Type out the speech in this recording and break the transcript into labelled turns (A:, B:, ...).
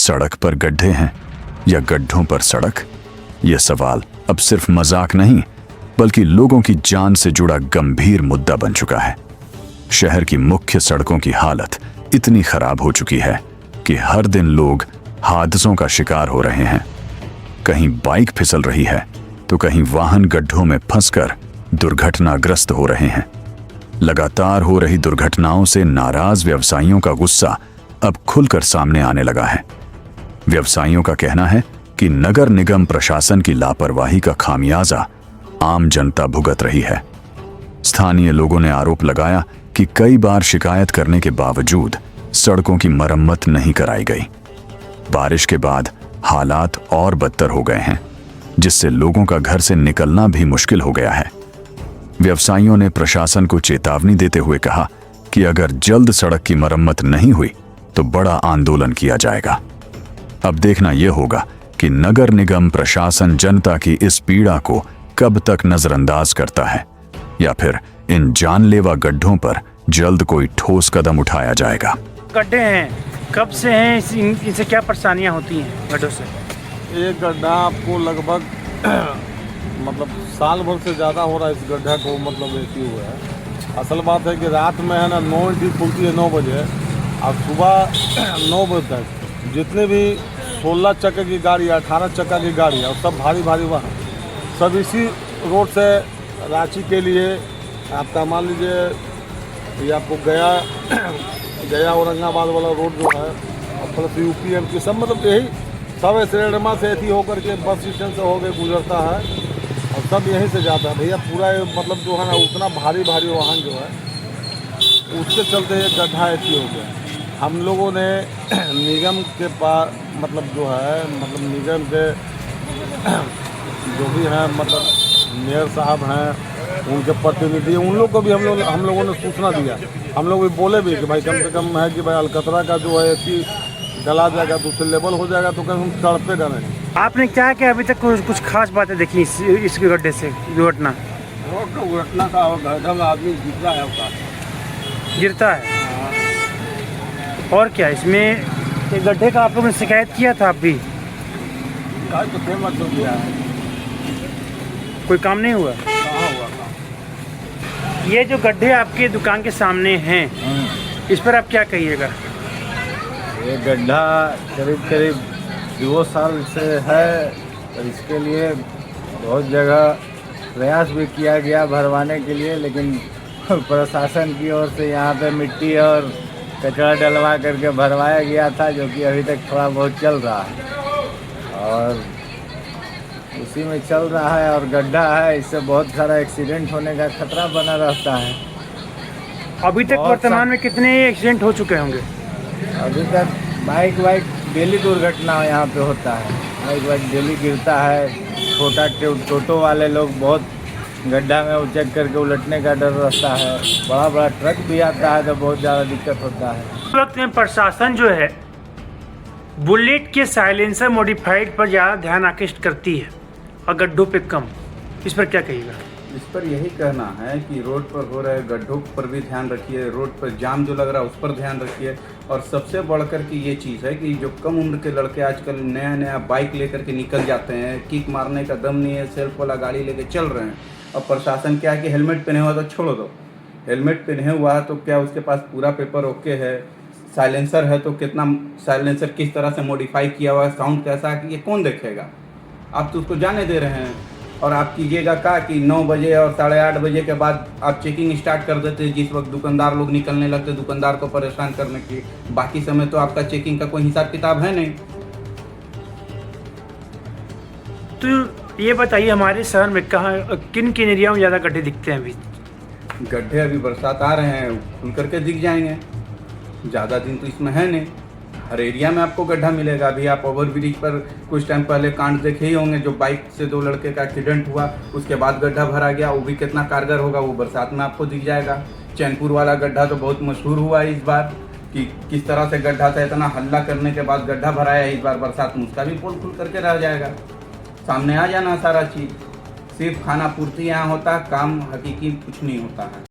A: सड़क पर गड्ढे हैं या गड्ढों पर सड़क? यह सवाल अब सिर्फ मजाक नहीं बल्कि लोगों की जान से जुड़ा गंभीर मुद्दा बन चुका है। शहर की मुख्य सड़कों की हालत इतनी खराब हो चुकी है कि हर दिन लोग हादसों का शिकार हो रहे हैं। कहीं बाइक फिसल रही है तो कहीं वाहन गड्ढों में फंसकर दुर्घटनाग्रस्त हो रहे हैं। लगातार हो रही दुर्घटनाओं से नाराज व्यवसायियों का गुस्सा अब खुलकर सामने आने लगा है। व्यवसायियों का कहना है कि नगर निगम प्रशासन की लापरवाही का खामियाजा आम जनता भुगत रही है। स्थानीय लोगों ने आरोप लगाया कि कई बार शिकायत करने के बावजूद सड़कों की मरम्मत नहीं कराई गई। बारिश के बाद हालात और बदतर हो गए हैं, जिससे लोगों का घर से निकलना भी मुश्किल हो गया है। व्यवसायियों ने प्रशासन को चेतावनी देते हुए कहा कि अगर जल्द सड़क की मरम्मत नहीं हुई तो बड़ा आंदोलन किया जाएगा। अब देखना यह होगा कि नगर निगम प्रशासन जनता की इस पीड़ा को कब तक नजरअंदाज करता है या फिर इन जानलेवा गड्ढों पर जल्द कोई ठोस कदम उठाया जाएगा।
B: गड्ढे हैं, कब से हैं? इनसे क्या परेशानियां होती हैं गड्ढों से?
C: एक गड्ढा आपको लगभग मतलब साल भर से ज़्यादा हो रहा है इस गड्ढा को, मतलब ऐसी हुआ है। असल बात है कि रात में है ना 9 घंटे खुलती है 9 बजे और सुबह 9 बजे तक जितने भी 16 चक्के की गाड़ी 18 चक्का की गाड़ी और सब भारी भारी वाहन सब इसी रोड से रांची के लिए आपका मान लीजिए ये आपको गया औरंगाबाद वाला रोड जो है और प्लस यूपी एमपी सब मतलब यही सब श्रेणमा से ऐसी होकर के बस स्टैंड से होकर गुजरता है और सब यहीं से जाता है भैया। पूरा मतलब जो है ना उतना भारी भारी वाहन जो है उसके चलते ये गड्ढा ऐसी हो गया। हम लोगों ने निगम के पास मतलब जो है मतलब निगम के जो भी हैं मतलब मेयर साहब हैं उनके प्रतिनिधि उन लोग को भी हम लोगों ने सूचना दिया। हम लोग भी बोले भी कि भाई कम से कम है कि भाई अलकतरा का जो है ऐसी डला जाएगा तो उससे लेवल हो जाएगा तो कहीं हम तड़पेगा नहीं।
B: आपने क्या क्या अभी तक कुछ खास बातें देखी इस गड्ढे से दुर्घटना?
C: रोड दुर्घटना का गड्ढा में आदमी गिरता है
B: गिरता है। और क्या इसमें ये गड्ढे का आप लोगों ने शिकायत किया था? आप भी
C: तो फेमस हो गया है,
B: कोई काम नहीं हुआ?
C: कहाँ हुआ काम?
B: ये जो गड्ढे आपके दुकान के सामने हैं इस पर आप क्या कहिएगा?
D: ये गड्ढा करीब करीब 2 साल से है और इसके लिए बहुत जगह प्रयास भी किया गया भरवाने के लिए, लेकिन प्रशासन की ओर से यहाँ पे मिट्टी और कचरा डलवा करके भरवाया गया था, जो कि अभी तक थोड़ा बहुत चल रहा है और उसी में चल रहा है। और गड्ढा है, इससे बहुत सारा एक्सीडेंट होने का खतरा बना रहता है।
B: अभी तक वर्तमान में कितने एक्सीडेंट हो चुके होंगे?
D: अभी तक बाइक डेली दुर्घटना यहाँ पे होता है। बाइक डेली गिरता है। छोटा टोटो वाले लोग बहुत गड्ढा में उचक करके उलटने का डर रहता है। बड़ा बड़ा ट्रक भी आता है तो बहुत ज़्यादा दिक्कत होता है।
B: इस वक्त में प्रशासन जो है बुलेट के साइलेंसर मॉडिफाइड पर ज़्यादा ध्यान आकृष्ट करती है और गड्ढों पे कम। इस पर क्या कहिएगा?
E: इस पर यही कहना है कि रोड पर हो रहे गड्ढों पर भी ध्यान रखिए, रोड पर जाम जो लग रहा है उस पर ध्यान रखिए। और सबसे बढ़कर की ये चीज़ है कि जो कम उम्र के लड़के आजकल नया नया बाइक लेकर के निकल जाते हैं, किक मारने का दम नहीं है, सेल्फ वाला गाड़ी लेके चल रहे हैं। और प्रशासन क्या है कि हेलमेट पहने हुआ तो छोड़ दो, हेलमेट पहने हुआ है तो क्या उसके पास पूरा पेपर ओके है, साइलेंसर है तो कितना साइलेंसर किस तरह से मॉडिफाई किया हुआ है, साउंड कैसा है, कि ये कौन देखेगा? आप तो उसको जाने दे रहे हैं। और आप कीजिएगा क्या कि 9 बजे और 8:30 बजे के बाद आप चेकिंग स्टार्ट कर देते, जिस वक्त दुकानदार लोग निकलने लगते दुकानदार को परेशान करने के। बाकी समय तो आपका चेकिंग का कोई हिसाब किताब है नहीं।
B: तो ये बताइए हमारे शहर में कहाँ किन किन एरिया में ज़्यादा गड्ढे दिखते हैं? अभी
E: गड्ढे अभी बरसात आ रहे हैं, खुल करके दिख जाएंगे। ज़्यादा दिन तो इसमें है नहीं, हर एरिया में आपको गड्ढा मिलेगा। अभी आप ओवरब्रिज पर कुछ टाइम पहले कांड देखे ही होंगे, जो बाइक से 2 लड़के का एक्सीडेंट हुआ, उसके बाद गड्ढा भरा गया। वो भी कितना कारगर होगा वो बरसात में आपको दिख जाएगा। चैनपुर वाला गड्ढा तो बहुत मशहूर हुआ है इस बार कि किस तरह से गड्ढा था, इतना हल्ला करने के बाद गड्ढा भराया इस बार बरसात में, उसका भी पोल खुल करके रह जाएगा। सामने आ जाना सारा चीज़। सिर्फ खाना पूर्ति यहाँ होता है, काम हकीकी कुछ नहीं होता है।